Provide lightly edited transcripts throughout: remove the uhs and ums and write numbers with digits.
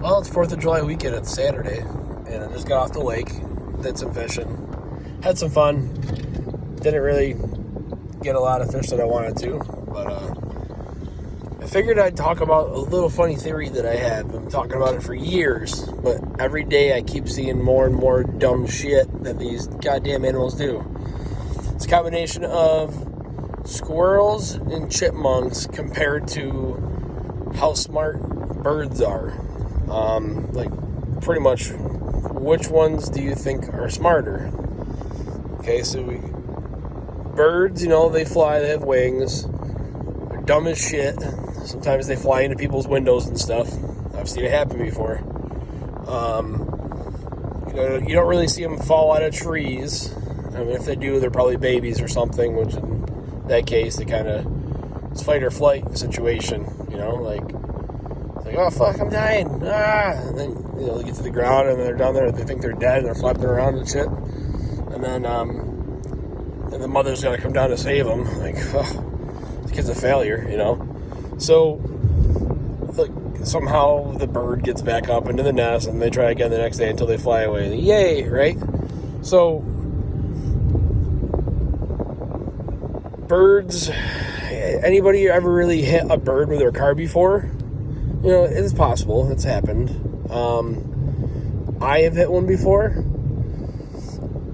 Well, it's 4th of July weekend. It's Saturday, and I just got off the lake, did some fishing, had some fun. Didn't really get a lot of fish that I wanted to, but I figured I'd talk about a little funny theory that I had. I've been talking about it for years, but every day I keep seeing more and more dumb shit that these goddamn animals do. It's a combination of squirrels and chipmunks compared to how smart birds are. Pretty much, which ones do you think are smarter? Okay, so birds, they fly, they have wings. They're dumb as shit. Sometimes they fly into people's windows and stuff. I've seen it happen before. You don't really see them fall out of trees. I mean, if they do, they're probably babies or something, which in that case, they kind of, it's fight or flight situation, like, oh, fuck, I'm dying, and then, they get to the ground, and they're down there, they think they're dead, and they're flapping around and shit, and then, and the mother's got to come down to save them, like, oh, the kid's a failure, so, like, somehow the bird gets back up into the nest, and they try again the next day until they fly away, and yay, right? So, birds, anybody ever really hit a bird with their car before? It's possible. It's happened. I have hit one before,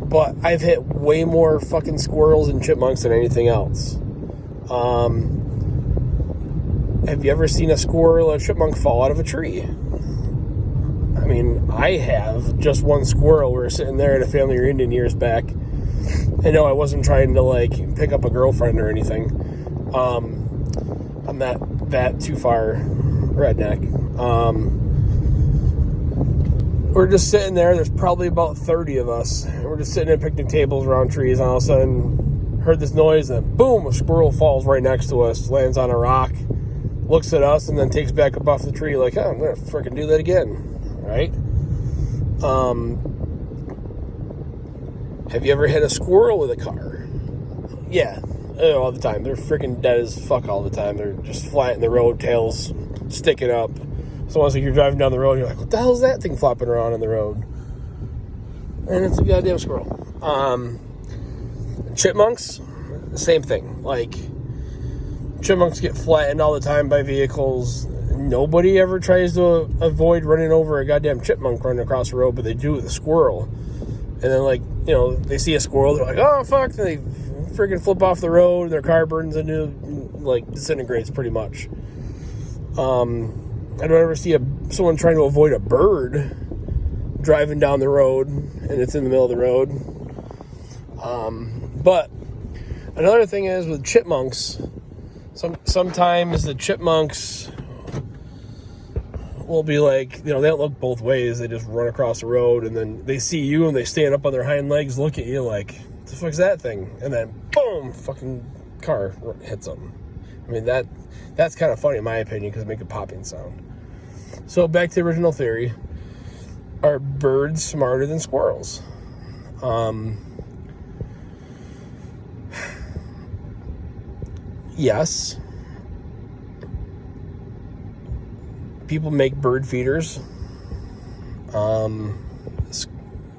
but I've hit way more fucking squirrels and chipmunks than anything else. Have you ever seen a squirrel or a chipmunk fall out of a tree? I mean, I have. Just one squirrel. We were sitting there at a family reunion years back. I know I wasn't trying to, pick up a girlfriend or anything. I'm not that too far redneck. We're just sitting there. There's probably about 30 of us. And we're just sitting at picnic tables around trees, and all of a sudden heard this noise, and boom, a squirrel falls right next to us, lands on a rock, looks at us, and then takes back up off the tree like, oh, I'm going to freaking do that again, right? Have you ever hit a squirrel with a car? Yeah, all the time. They're freaking dead as fuck all the time. They're just flat in the road, tails sticking up. So once you're driving down the road, you're like, what the hell is that thing flopping around on the road? And it's a goddamn squirrel. Chipmunks, same thing. Chipmunks get flattened all the time by vehicles. Nobody ever tries to avoid running over a goddamn chipmunk running across the road, but they do with a squirrel. And then, they see a squirrel, they're like, oh, fuck, and they freaking flip off the road, and their car burns into, disintegrates pretty much. I don't ever see someone trying to avoid a bird driving down the road, and it's in the middle of the road. But another thing is with chipmunks, sometimes the chipmunks will be they don't look both ways. They just run across the road, and then they see you, and they stand up on their hind legs, look at you like, what the fuck's that thing? And then, boom, fucking car hits them. I mean, that's kind of funny in my opinion, because it makes a popping sound. So back to the original theory. Are birds smarter than squirrels? Yes. People make bird feeders.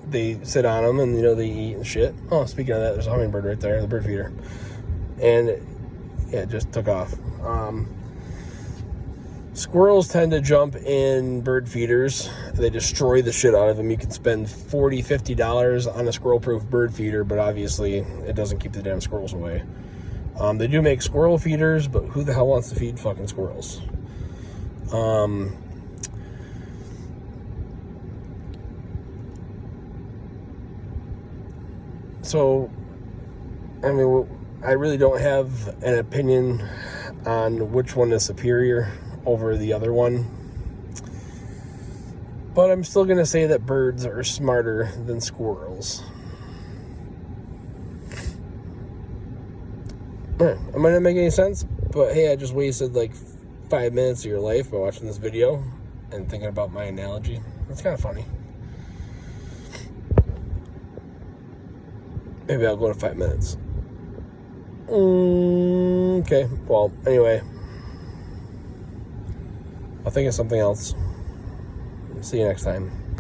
They sit on them and, they eat and shit. Oh, speaking of that, there's a hummingbird right there, the bird feeder. And, it just took off. Squirrels tend to jump in bird feeders. They destroy the shit out of them. You can spend $40, $50 on a squirrel-proof bird feeder, but obviously it doesn't keep the damn squirrels away. They do make squirrel feeders, but who the hell wants to feed fucking squirrels? So, I mean, I really don't have an opinion on which one is superior over the other one. But I'm still going to say that birds are smarter than squirrels. It might not make any sense, but hey, I just wasted 5 minutes of your life by watching this video and thinking about my analogy. It's kind of funny. Maybe I'll go to 5 minutes. Okay, well, anyway. I'll think of something else. See you next time.